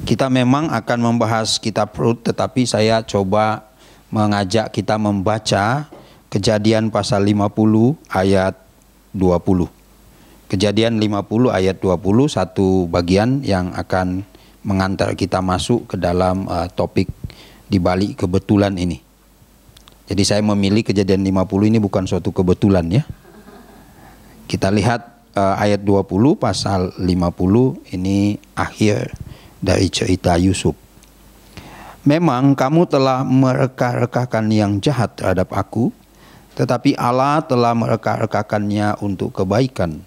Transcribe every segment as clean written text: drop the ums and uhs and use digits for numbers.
Kita memang akan membahas kitab Rut, tetapi saya coba mengajak kita membaca Kejadian pasal 50 ayat 20. Kejadian 50 ayat 20, satu bagian yang akan mengantar kita masuk ke dalam topik di balik kebetulan ini. Jadi saya memilih Kejadian 50 ini bukan suatu kebetulan ya. Kita lihat ayat 20 pasal 50 ini akhir dari cerita Yusuf. Memang kamu telah mereka-rekakan yang jahat terhadap aku, tetapi Allah telah mereka-rekakannya untuk kebaikan,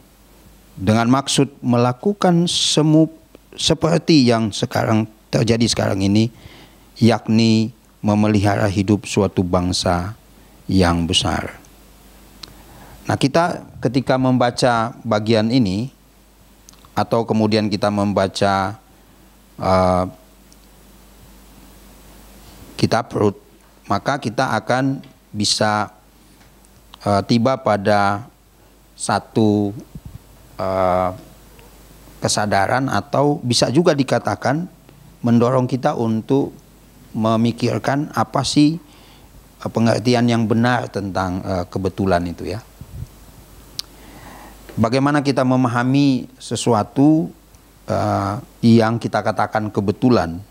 dengan maksud melakukan seperti yang terjadi sekarang ini, yakni memelihara hidup suatu bangsa yang besar. Nah, kita ketika membaca bagian ini, atau kemudian kita membaca kitab Rut, maka kita akan bisa tiba pada satu kesadaran, atau bisa juga dikatakan mendorong kita untuk memikirkan apa sih pengertian yang benar tentang kebetulan itu ya. Bagaimana kita memahami sesuatu yang kita katakan kebetulan.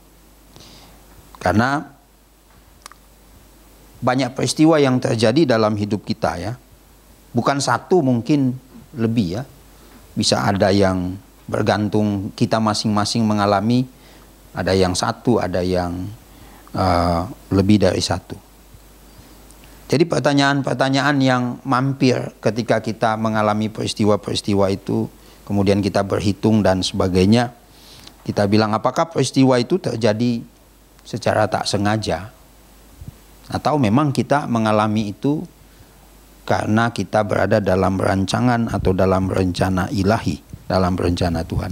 Karena banyak peristiwa yang terjadi dalam hidup kita ya. Bukan satu, mungkin lebih ya. Bisa ada yang bergantung kita masing-masing mengalami, ada yang satu, ada yang lebih dari satu. Jadi pertanyaan-pertanyaan yang mampir ketika kita mengalami peristiwa-peristiwa itu, kemudian kita berhitung dan sebagainya, kita bilang apakah peristiwa itu terjadi secara tak sengaja, atau memang kita mengalami itu karena kita berada dalam rancangan atau dalam rencana ilahi, dalam rencana Tuhan.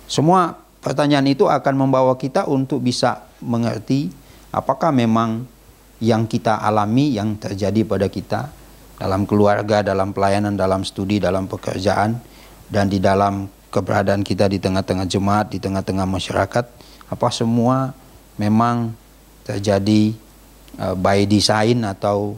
Semua pertanyaan itu akan membawa kita untuk bisa mengerti apakah memang yang kita alami, yang terjadi pada kita dalam keluarga, dalam pelayanan, dalam studi, dalam pekerjaan, dan di dalam keberadaan kita di tengah-tengah jemaat, di tengah-tengah masyarakat, apa semua memang terjadi by design, atau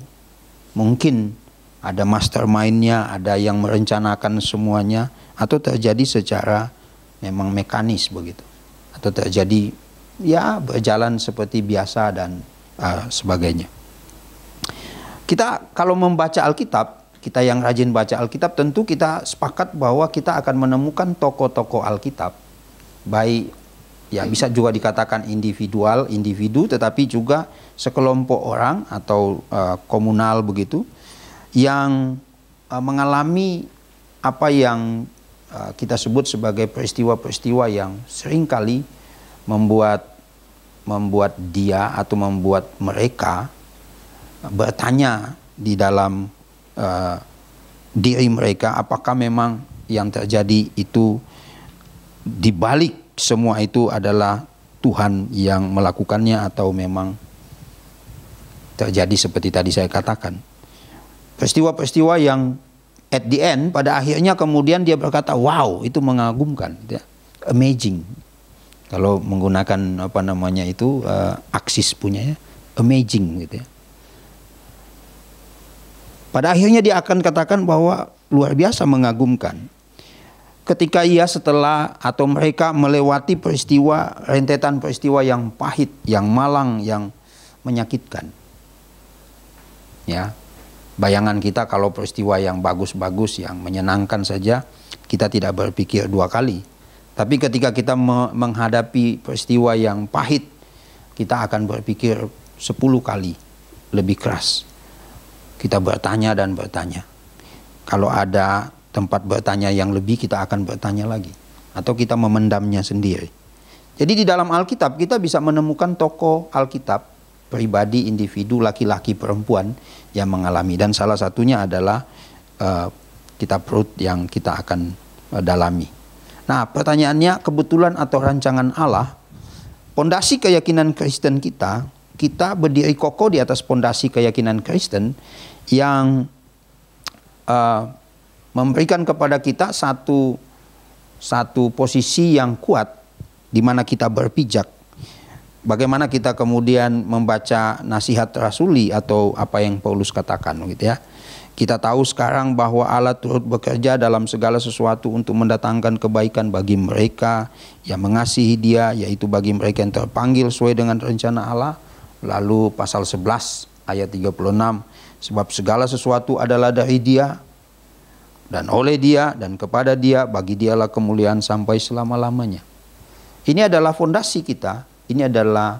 mungkin ada mastermind-nya, ada yang merencanakan semuanya, atau terjadi secara memang mekanis begitu, atau terjadi ya berjalan seperti biasa dan sebagainya. Kita kalau membaca Alkitab, kita yang rajin baca Alkitab, tentu kita sepakat bahwa kita akan menemukan tokoh-tokoh Alkitab, baik ya bisa juga dikatakan individu, tetapi juga sekelompok orang atau komunal begitu, yang mengalami apa yang kita sebut sebagai peristiwa-peristiwa yang seringkali membuat dia atau membuat mereka bertanya di dalam diri mereka, apakah memang yang terjadi itu dibalik semua itu adalah Tuhan yang melakukannya, atau memang terjadi seperti tadi saya katakan. Peristiwa-peristiwa yang at the end, pada akhirnya kemudian dia berkata, wow, itu mengagumkan, ya, amazing. Kalau menggunakan apa namanya itu Aksis punya ya, amazing gitu ya. Pada akhirnya dia akan katakan bahwa luar biasa mengagumkan. Ketika ia setelah atau mereka melewati peristiwa, rentetan peristiwa yang pahit, yang malang, yang menyakitkan. Ya, bayangan kita kalau peristiwa yang bagus-bagus, yang menyenangkan saja, kita tidak berpikir dua kali. Tapi ketika kita menghadapi peristiwa yang pahit, kita akan berpikir 10 kali lebih keras. Kita bertanya dan bertanya. Kalau ada tempat bertanya yang lebih, kita akan bertanya lagi. Atau kita memendamnya sendiri. Jadi di dalam Alkitab kita bisa menemukan tokoh Alkitab, pribadi, individu, laki-laki, perempuan yang mengalami. Dan salah satunya adalah kitab Rut yang kita akan dalami. Nah, pertanyaannya, kebetulan atau rancangan Allah? Pondasi keyakinan Kristen kita berdiri kokoh di atas pondasi keyakinan Kristen yang memberikan kepada kita satu posisi yang kuat di mana kita berpijak. Bagaimana kita kemudian membaca nasihat rasuli atau apa yang Paulus katakan gitu ya. Kita tahu sekarang bahwa Allah turut bekerja dalam segala sesuatu untuk mendatangkan kebaikan bagi mereka yang mengasihi Dia, yaitu bagi mereka yang terpanggil sesuai dengan rencana Allah. Lalu pasal 11 ayat 36, sebab segala sesuatu adalah dari Dia, dan oleh Dia, dan kepada Dia, bagi Dialah kemuliaan sampai selama-lamanya. Ini adalah fondasi kita, ini adalah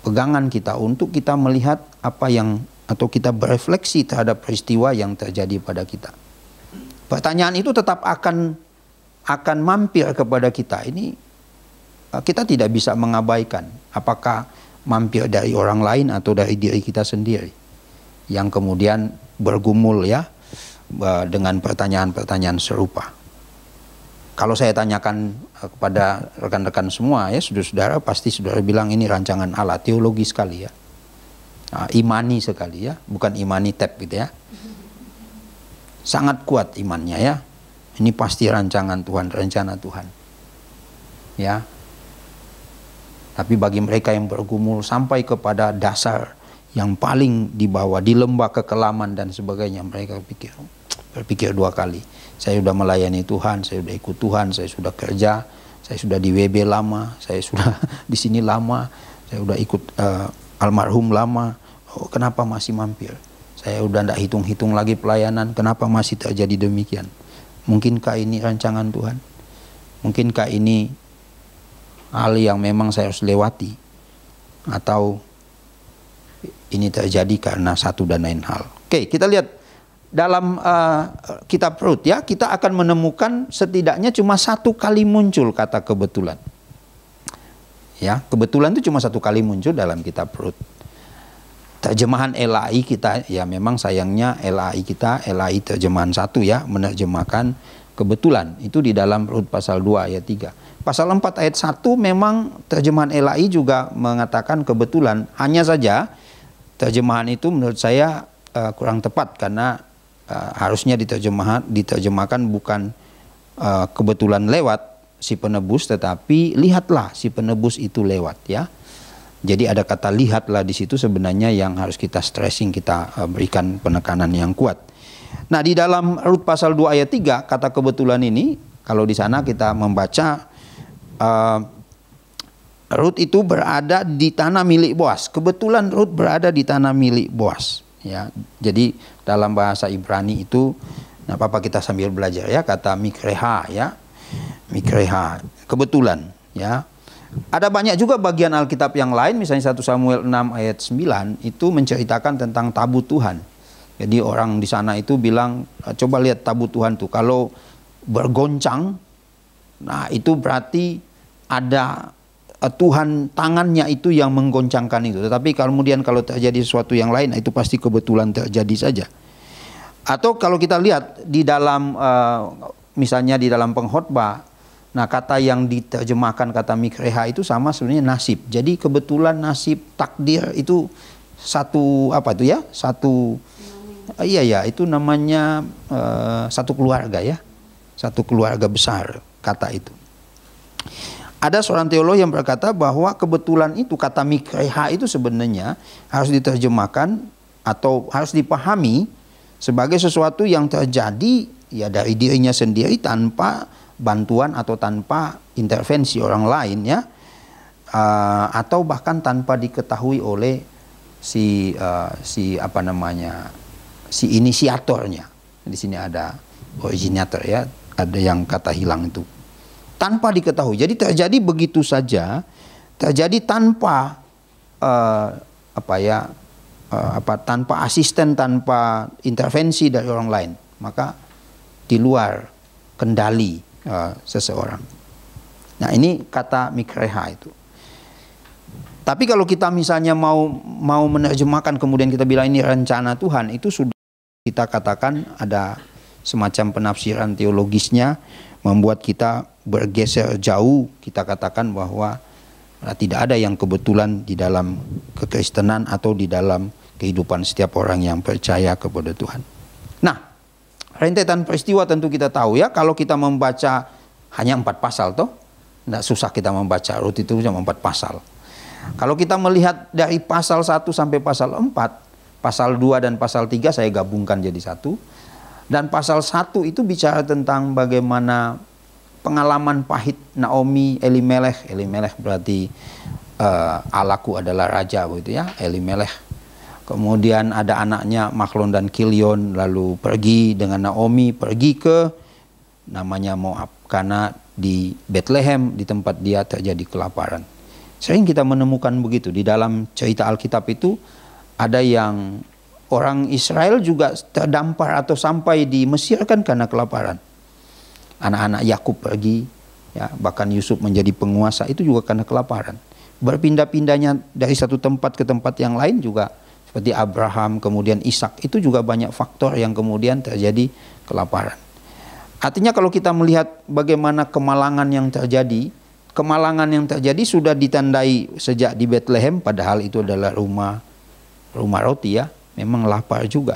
pegangan kita untuk kita melihat apa yang, atau kita berefleksi terhadap peristiwa yang terjadi pada kita. Pertanyaan itu tetap akan mampir kepada kita. Ini kita tidak bisa mengabaikan apakah mampir dari orang lain atau dari diri kita sendiri yang kemudian bergumul ya dengan pertanyaan-pertanyaan serupa. Kalau saya tanyakan kepada rekan-rekan semua ya, saudara-saudara, pasti saudara bilang ini rancangan Allah, teologi sekali ya. Imani sekali ya, bukan imani tap gitu ya. Sangat kuat imannya ya. Ini pasti rancangan Tuhan, rencana Tuhan. Ya. Tapi bagi mereka yang bergumul sampai kepada dasar yang paling di bawah, di lembah kekelaman dan sebagainya, mereka berpikir dua kali. Saya sudah melayani Tuhan, saya sudah ikut Tuhan, saya sudah kerja, saya sudah di WB lama, saya sudah di sini lama, saya sudah ikut almarhum lama. Oh, kenapa masih mampir? Saya udah tidak hitung-hitung lagi pelayanan, kenapa masih terjadi demikian? Mungkinkah ini rancangan Tuhan? Mungkinkah ini hal yang memang saya harus lewati? Atau ini terjadi karena satu dan lain hal? Oke, kita lihat dalam kitab Rut ya, kita akan menemukan setidaknya cuma satu kali muncul kata kebetulan. Ya, kebetulan itu cuma satu kali muncul dalam kitab Rut. Terjemahan LAI kita, ya memang sayangnya LAI kita, LAI terjemahan 1 ya, menerjemahkan kebetulan. Itu di dalam Rut pasal 2 ayat 3. Pasal 4 ayat 1 memang terjemahan LAI juga mengatakan kebetulan. Hanya saja terjemahan itu menurut saya kurang tepat, karena harusnya diterjemahkan bukan kebetulan lewat si penebus, tetapi lihatlah si penebus itu lewat ya. Jadi ada kata lihatlah di situ sebenarnya yang harus kita stressing, kita berikan penekanan yang kuat. Nah, di dalam Rut pasal 2 ayat 3 kata kebetulan ini, kalau di sana kita membaca Rut itu berada di tanah milik Boas. Kebetulan Rut berada di tanah milik Boas ya. Jadi dalam bahasa Ibrani itu, nah Papa kita sambil belajar ya, kata mikreha ya. Mikreha, kebetulan ya. Ada banyak juga bagian Alkitab yang lain, misalnya 1 Samuel 6 ayat 9 itu menceritakan tentang tabut Tuhan. Jadi orang di sana itu bilang, coba lihat tabut Tuhan tuh, kalau bergoncang, nah itu berarti ada Tuhan, tangannya itu yang menggoncangkan itu. Tetapi kemudian kalau terjadi sesuatu yang lain, itu pasti kebetulan terjadi saja. Atau kalau kita lihat di dalam misalnya di dalam pengkhotbah, nah kata yang diterjemahkan kata mikreha itu sama sebenarnya nasib. Jadi kebetulan, nasib, takdir itu satu apa itu ya? Satu iya itu namanya satu keluarga ya. Satu keluarga besar kata itu. Ada seorang teolog yang berkata bahwa kebetulan itu, kata mikreha itu sebenarnya harus diterjemahkan atau harus dipahami sebagai sesuatu yang terjadi ya dari dirinya sendiri tanpa bantuan atau tanpa intervensi orang lain ya, atau bahkan tanpa diketahui oleh si inisiatornya. Di sini ada originator ya, ada yang kata hilang itu, tanpa diketahui. Jadi terjadi begitu saja, terjadi tanpa tanpa asisten, tanpa intervensi dari orang lain, maka di luar kendali seseorang. Nah, ini kata mikreha itu. Tapi kalau kita misalnya mau menerjemahkan kemudian kita bilang ini rencana Tuhan, itu sudah kita katakan ada semacam penafsiran teologisnya, membuat kita bergeser jauh. Kita katakan bahwa tidak ada yang kebetulan di dalam kekristenan atau di dalam kehidupan setiap orang yang percaya kepada Tuhan. Nah, rentetan peristiwa tentu kita tahu ya, kalau kita membaca hanya 4 pasal toh. Tidak susah kita membaca, Rut itu cuma 4 pasal. Kalau kita melihat dari pasal 1 sampai pasal 4, pasal 2 dan pasal 3 saya gabungkan jadi satu. Dan pasal 1 itu bicara tentang bagaimana pengalaman pahit Naomi, Elimelech. Elimelech berarti Allahku adalah raja, begitu ya, Elimelech. Kemudian ada anaknya Mahlon dan Kilion, lalu pergi dengan Naomi, pergi ke namanya Moab. Karena di Bethlehem, di tempat dia terjadi kelaparan. Sering kita menemukan begitu. Di dalam cerita Alkitab itu ada yang orang Israel juga terdampar atau sampai di Mesir kan karena kelaparan. Anak-anak Yakub pergi, ya, bahkan Yusuf menjadi penguasa itu juga karena kelaparan. Berpindah-pindahnya dari satu tempat ke tempat yang lain juga seperti Abraham, kemudian Ishak, itu juga banyak faktor yang kemudian terjadi kelaparan. Artinya kalau kita melihat bagaimana kemalangan yang terjadi sudah ditandai sejak di Bethlehem, padahal itu adalah rumah roti ya, memang lapar juga.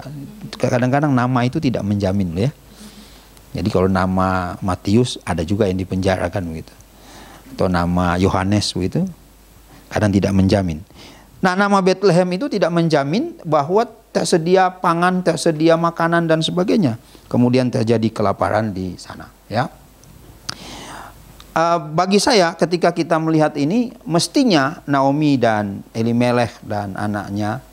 Kadang-kadang nama itu tidak menjamin ya. Jadi kalau nama Matius ada juga yang dipenjarakan begitu. Atau nama Yohanes begitu, kadang tidak menjamin. Nah, nama Bethlehem itu tidak menjamin bahwa tersedia pangan, tersedia makanan dan sebagainya. Kemudian terjadi kelaparan di sana, ya. Bagi saya ketika kita melihat ini, mestinya Naomi dan Elimelech dan anaknya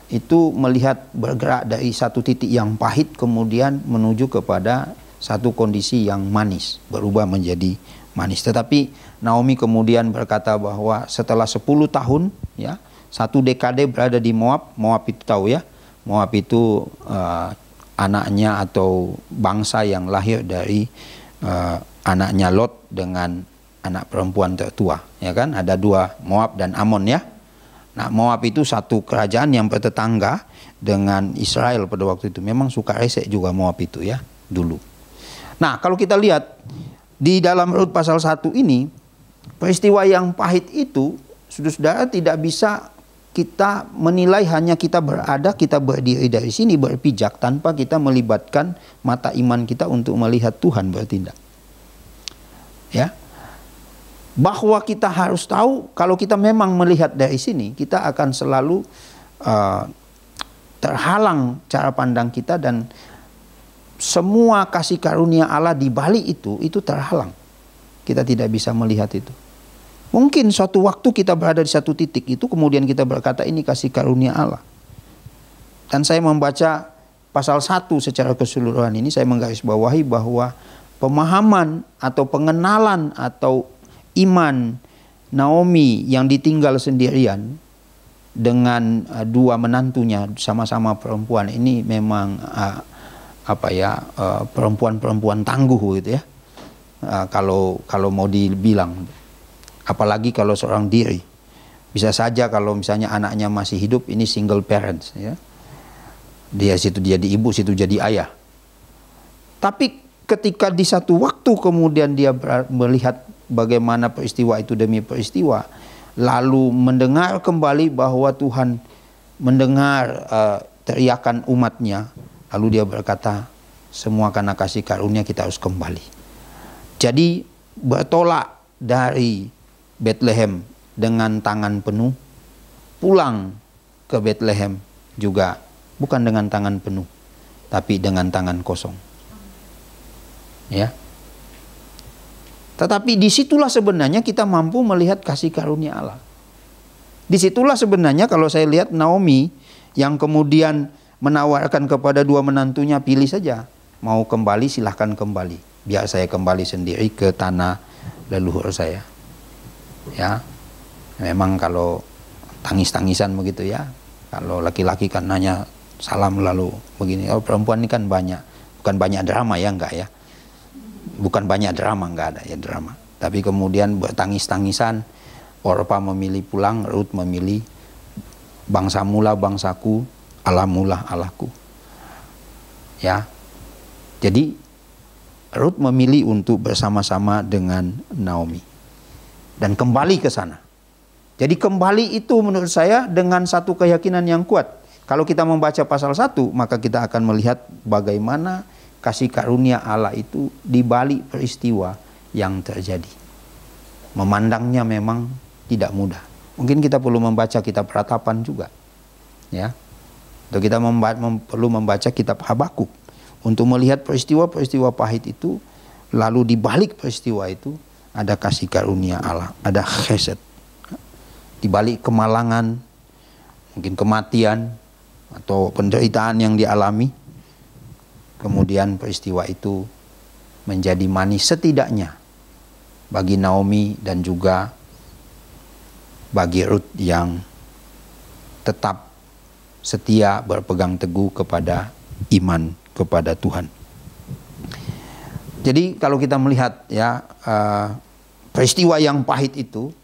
itu melihat bergerak dari satu titik yang pahit kemudian menuju kepada satu kondisi yang manis, berubah menjadi manis. Tetapi Naomi kemudian berkata bahwa setelah 10 tahun, ya, 1 dekade berada di Moab. Moab itu tahu ya, Moab itu anaknya atau bangsa yang lahir dari anaknya Lot dengan anak perempuan tertua, ya kan? Ada 2, Moab dan Amon ya. Nah, Moab itu satu kerajaan yang bertetangga dengan Israel pada waktu itu. Memang suka resek juga Moab itu ya dulu. Nah, kalau kita lihat di dalam Rut pasal 1 ini, peristiwa yang pahit itu, saudara tidak bisa kita menilai hanya kita berada, kita berdiri dari sini berpijak tanpa kita melibatkan mata iman kita untuk melihat Tuhan bertindak. Ya. Bahwa kita harus tahu kalau kita memang melihat dari sini, kita akan selalu terhalang cara pandang kita dan semua kasih karunia Allah di balik itu terhalang. Kita tidak bisa melihat itu. Mungkin suatu waktu kita berada di satu titik itu kemudian kita berkata ini kasih karunia Allah. Dan saya membaca pasal 1 secara keseluruhan ini, saya menggarisbawahi bahwa pemahaman atau pengenalan atau iman Naomi yang ditinggal sendirian dengan 2 menantunya sama-sama perempuan ini memang perempuan-perempuan tangguh gitu ya. Kalau mau dibilang, apalagi kalau seorang diri. Bisa saja kalau misalnya anaknya masih hidup, ini single parents ya. Situ jadi ibu, situ jadi ayah. Tapi ketika di satu waktu kemudian dia melihat bagaimana peristiwa itu demi peristiwa, lalu mendengar kembali bahwa Tuhan mendengar teriakan umatnya, lalu dia berkata, semua karena kasih karunia kita harus kembali. Jadi bertolak dari Bethlehem dengan tangan penuh, pulang ke Bethlehem juga bukan dengan tangan penuh, tapi dengan tangan kosong. Ya. Tetapi disitulah sebenarnya kita mampu melihat kasih karunia Allah. Disitulah sebenarnya kalau saya lihat Naomi yang kemudian menawarkan kepada 2 menantunya, pilih saja, mau kembali silahkan kembali, biar saya kembali sendiri ke tanah leluhur saya. Ya, memang kalau tangis-tangisan begitu ya, kalau laki-laki kan hanya salam lalu begini. Oh, perempuan ini kan bukan banyak drama ya, enggak ya, bukan banyak drama, enggak ada ya drama. Tapi kemudian bertangis-tangisan, Orpa memilih pulang, Rut memilih bangsamulah bangsaku, Allahmulah Allahku. Ya, jadi Rut memilih untuk bersama-sama dengan Naomi dan kembali ke sana. Jadi kembali itu menurut saya dengan satu keyakinan yang kuat. Kalau kita membaca pasal 1, maka kita akan melihat bagaimana kasih karunia Allah itu di balik peristiwa yang terjadi. memandangnya memang tidak mudah. Mungkin kita perlu membaca kitab Ratapan juga, ya. Atau kita perlu membaca kitab Habakuk untuk melihat peristiwa-peristiwa pahit itu, lalu di balik peristiwa itu ada kasih karunia Allah, ada chesed. Di balik kemalangan, mungkin kematian atau penderitaan yang dialami, kemudian peristiwa itu menjadi manis setidaknya bagi Naomi dan juga bagi Ruth yang tetap setia berpegang teguh kepada iman kepada Tuhan. Jadi kalau kita melihat ya peristiwa yang pahit itu,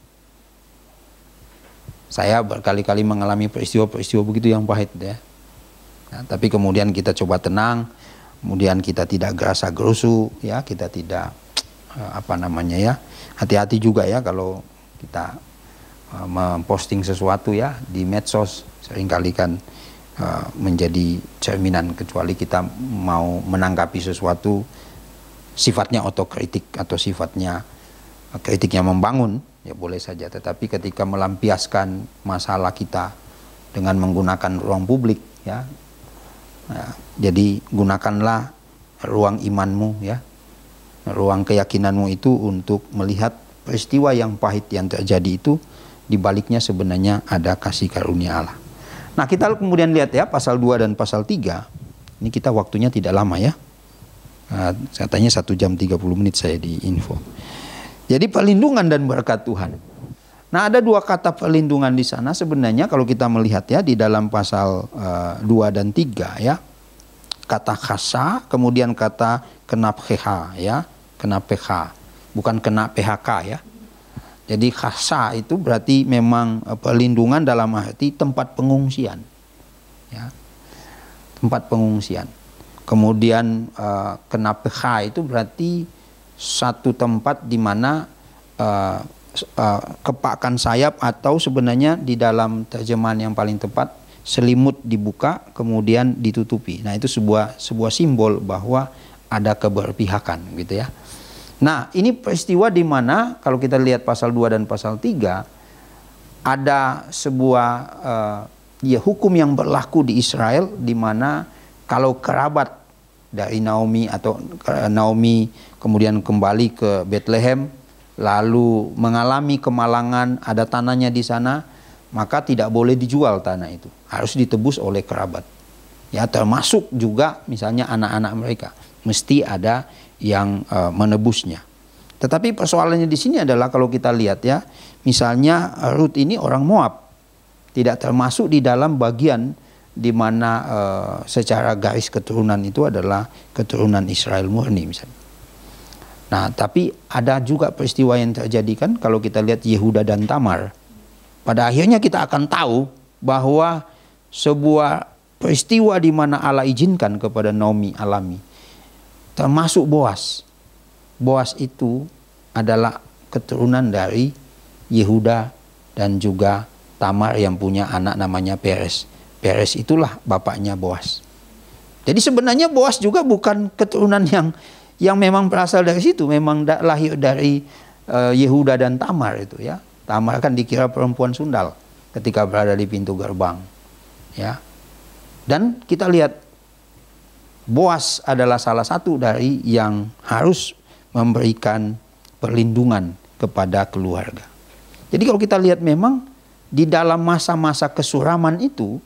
saya berkali-kali mengalami peristiwa-peristiwa begitu yang pahit ya. Nah, tapi kemudian kita coba tenang, kemudian kita tidak gerasa gerusu ya, kita tidak hati-hati juga ya kalau kita memposting sesuatu ya di medsos, seringkali kan menjadi cerminan, kecuali kita mau menanggapi sesuatu sifatnya otokritik atau sifatnya kritiknya membangun, ya boleh saja. Tetapi ketika melampiaskan masalah kita dengan menggunakan ruang publik ya, jadi gunakanlah ruang imanmu ya, ruang keyakinanmu itu untuk melihat peristiwa yang pahit yang terjadi itu, di baliknya sebenarnya ada kasih karunia Allah. Nah, kita kemudian lihat ya pasal 2 dan pasal 3. Ini kita waktunya tidak lama ya. Katanya 1 jam 30 menit saya di info. Jadi perlindungan dan berkat Tuhan. Nah, ada 2 kata perlindungan di sana sebenarnya kalau kita melihat ya di dalam pasal 2 dan 3 ya. Kata khasa, kemudian kata kenapheha ya, kenapheha, bukan kena PHK ya. Jadi khasa itu berarti memang perlindungan dalam arti tempat pengungsian, ya, tempat pengungsian. Kemudian kenapheha itu berarti satu tempat di mana kepakan sayap, atau sebenarnya di dalam terjemahan yang paling tepat selimut dibuka kemudian ditutupi. Nah, itu sebuah simbol bahwa ada keberpihakan gitu ya. Nah, ini peristiwa di mana kalau kita lihat pasal 2 dan pasal 3 ada sebuah hukum yang berlaku di Israel, di mana kalau kerabat dari Naomi atau Naomi kemudian kembali ke Bethlehem lalu mengalami kemalangan, ada tanahnya di sana, maka tidak boleh dijual tanah itu, harus ditebus oleh kerabat. Ya, termasuk juga misalnya anak-anak mereka, mesti ada yang menebusnya. Tetapi persoalannya di sini adalah kalau kita lihat ya, misalnya Ruth ini orang Moab, tidak termasuk di dalam bagian di mana secara garis keturunan itu adalah keturunan Israel murni misalnya. Nah, tapi ada juga peristiwa yang terjadi kan kalau kita lihat Yehuda dan Tamar. Pada akhirnya kita akan tahu bahwa sebuah peristiwa di mana Allah izinkan kepada Naomi alami, termasuk Boas. Boas itu adalah keturunan dari Yehuda dan juga Tamar yang punya anak namanya Peres. Peres itulah bapaknya Boas. Jadi sebenarnya Boas juga bukan keturunan yang memang berasal dari situ, memang lahir dari Yehuda dan Tamar itu ya. Tamar kan dikira perempuan sundal ketika berada di pintu gerbang. Ya. Dan kita lihat Boas adalah salah satu dari yang harus memberikan perlindungan kepada keluarga. Jadi kalau kita lihat memang di dalam masa-masa kesuraman itu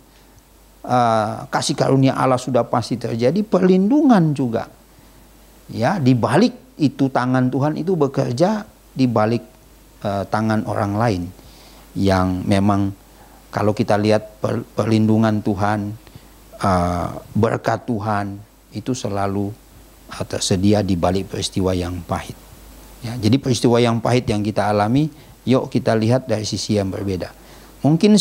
kasih karunia Allah sudah pasti terjadi, perlindungan juga. Ya, di balik itu tangan Tuhan itu bekerja di balik tangan orang lain yang memang kalau kita lihat perlindungan Tuhan, berkat Tuhan itu selalu tersedia di balik peristiwa yang pahit. Ya, jadi peristiwa yang pahit yang kita alami, yuk kita lihat dari sisi yang berbeda. Mungkin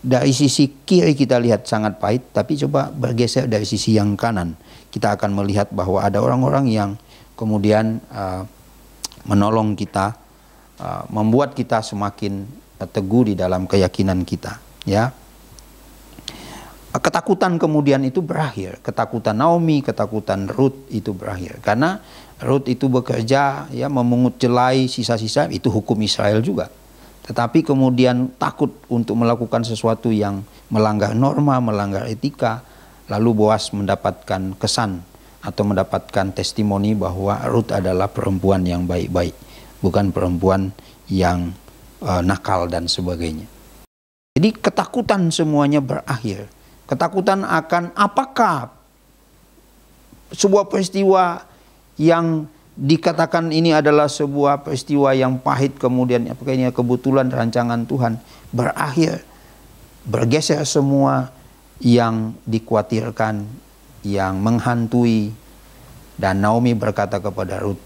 dari sisi kiri kita lihat sangat pahit, tapi coba bergeser dari sisi yang kanan. Kita akan melihat bahwa ada orang-orang yang kemudian menolong kita, membuat kita semakin teguh di dalam keyakinan kita. Ya. ketakutan kemudian itu berakhir. Ketakutan Naomi, ketakutan Ruth itu berakhir. Karena Ruth itu bekerja, ya, memungut jelai sisa-sisa, itu hukum Israel juga. Tetapi kemudian takut untuk melakukan sesuatu yang melanggar norma, melanggar etika. Lalu Boas mendapatkan kesan atau mendapatkan testimoni bahwa Ruth adalah perempuan yang baik-baik, bukan perempuan yang nakal dan sebagainya. Jadi ketakutan semuanya berakhir. Ketakutan akan apakah sebuah peristiwa yang dikatakan ini adalah sebuah peristiwa yang pahit, kemudian apakah ini kebetulan rancangan Tuhan, berakhir, bergeser semua yang dikhawatirkan, yang menghantui. Dan Naomi berkata kepada Ruth,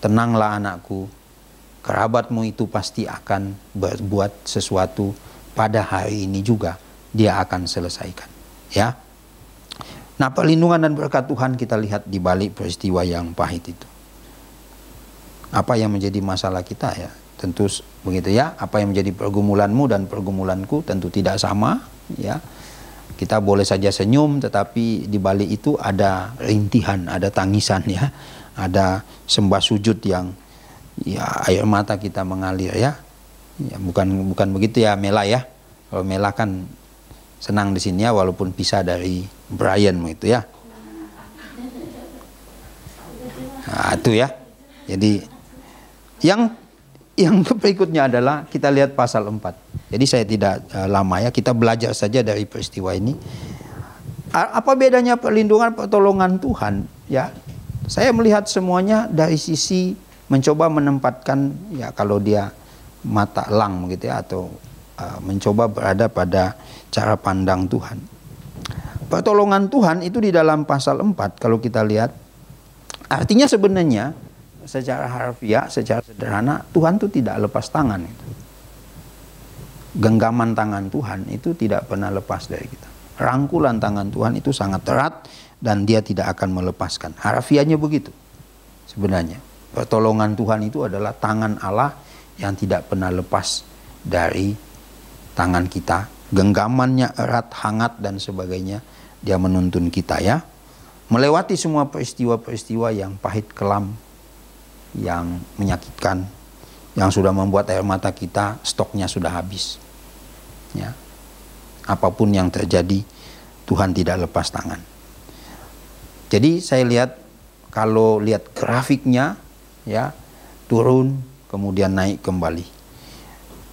tenanglah anakku, kerabatmu itu pasti akan berbuat sesuatu pada hari ini juga, dia akan selesaikan. Ya, nah perlindungan dan berkat Tuhan kita lihat di balik peristiwa yang pahit itu. Apa yang menjadi masalah kita, ya? Tentu begitu, ya. Apa yang menjadi pergumulanmu dan pergumulanku tentu tidak sama, ya. Kita boleh saja senyum, tetapi di balik itu ada rintihan, ada tangisan, ya. Ada sembah sujud yang, ya, air mata kita mengalir, ya. Ya, bukan begitu ya Mela, ya. Kalau Mela kan senang di sini, ya, walaupun pisah dari Brian gitu, ya. Nah, itu, ya. Jadi yang berikutnya adalah kita lihat pasal 4. Jadi saya tidak lama, ya, kita belajar saja dari peristiwa ini. Apa bedanya perlindungan pertolongan Tuhan, ya? Saya melihat semuanya dari sisi mencoba menempatkan, ya, kalau dia mata elang gitu, ya, atau mencoba berada pada cara pandang Tuhan. Pertolongan Tuhan itu di dalam pasal 4 kalau kita lihat, artinya sebenarnya secara harfiah, secara sederhana, Tuhan itu tidak lepas tangan. Genggaman tangan Tuhan itu tidak pernah lepas dari kita. Rangkulan tangan Tuhan itu sangat erat dan dia tidak akan melepaskan. Harfiahnya begitu sebenarnya. Pertolongan Tuhan itu adalah tangan Allah yang tidak pernah lepas dari tangan kita, genggamannya erat, hangat dan sebagainya. Dia menuntun kita, ya, melewati semua peristiwa-peristiwa yang pahit kelam, yang menyakitkan, yang sudah membuat air mata kita stoknya sudah habis, ya. Apapun yang terjadi, Tuhan tidak lepas tangan. Jadi saya lihat, kalau lihat grafiknya, ya, turun kemudian naik kembali.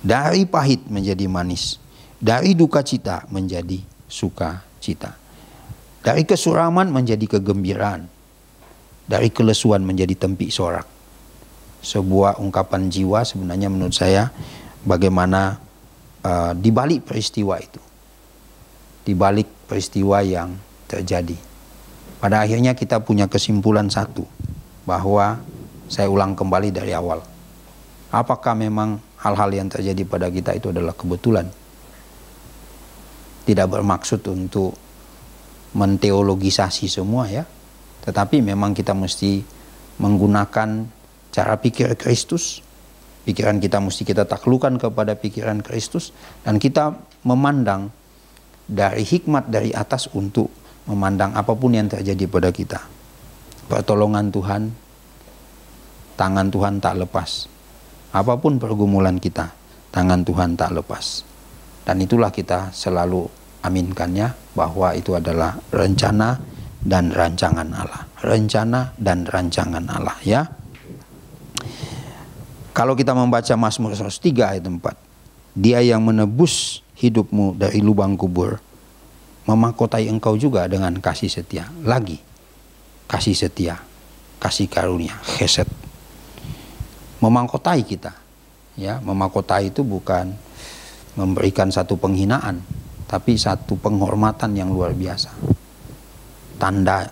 Dari pahit menjadi manis, dari duka cita menjadi sukacita, dari kesuraman menjadi kegembiraan, dari kelesuan menjadi tempik sorak. Sebuah ungkapan jiwa sebenarnya menurut saya, bagaimana di balik peristiwa itu, di balik peristiwa yang terjadi, pada akhirnya kita punya kesimpulan satu, bahwa saya ulang kembali dari awal. Apakah memang hal-hal yang terjadi pada kita itu adalah kebetulan? Tidak bermaksud untuk menteologisasi semua, ya. Tetapi memang kita mesti menggunakan cara pikir Kristus. Pikiran kita mesti kita taklukkan kepada pikiran Kristus. Dan kita memandang dari hikmat dari atas untuk memandang apapun yang terjadi pada kita. Pertolongan Tuhan, tangan Tuhan tak lepas. Apapun pergumulan kita, tangan Tuhan tak lepas. Dan itulah kita selalu aminkannya, bahwa itu adalah rencana dan rancangan Allah. Rencana dan rancangan Allah, ya. Kalau kita membaca Mazmur 103 ayat 4, dia yang menebus hidupmu dari lubang kubur, memahkotai engkau juga dengan kasih setia. Lagi, kasih setia, kasih karunia, chesed. Memahkotai kita, ya. Memahkotai itu bukan memberikan satu penghinaan, tapi satu penghormatan yang luar biasa. Tanda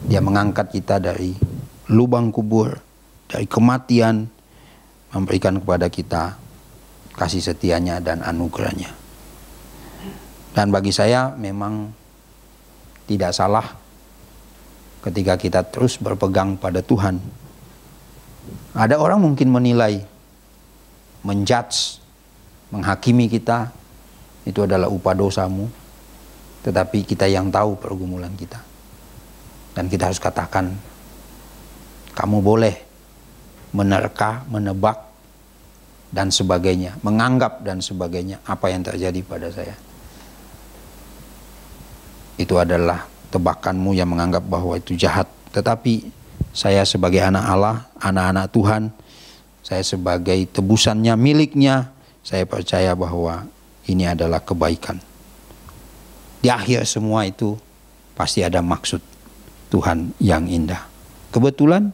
dia mengangkat kita dari lubang kubur, dari kematian, memberikan kepada kita kasih setianya dan anugerahnya. Dan bagi saya memang tidak salah ketika kita terus berpegang pada Tuhan. Ada orang mungkin menilai, menjudge, menghakimi kita, itu adalah upah dosamu, tetapi kita yang tahu pergumulan kita. Dan kita harus katakan, kamu boleh menerka, menebak, dan sebagainya, menganggap dan sebagainya apa yang terjadi pada saya. Itu adalah tebakanmu yang menganggap bahwa itu jahat. Tetapi saya sebagai anak Allah, anak-anak Tuhan, saya sebagai tebusannya, miliknya, saya percaya bahwa ini adalah kebaikan. Di akhir semua itu pasti ada maksud Tuhan yang indah. Kebetulan,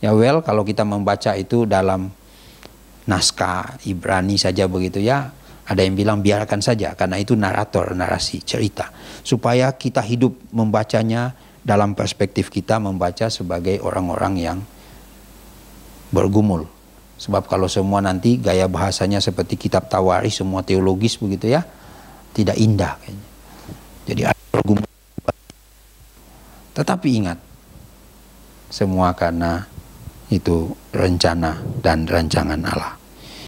ya kalau kita membaca itu dalam naskah Ibrani saja begitu ya, ada yang bilang biarkan saja karena itu narator, narasi, cerita. Supaya kita hidup membacanya dalam perspektif kita membaca sebagai orang-orang yang bergumul. Sebab kalau semua nanti gaya bahasanya seperti kitab Tawarikh, semua teologis begitu ya, tidak indah kayaknya. Jadi ada bergumul. Tetapi ingat, semua karena itu rencana dan rancangan Allah.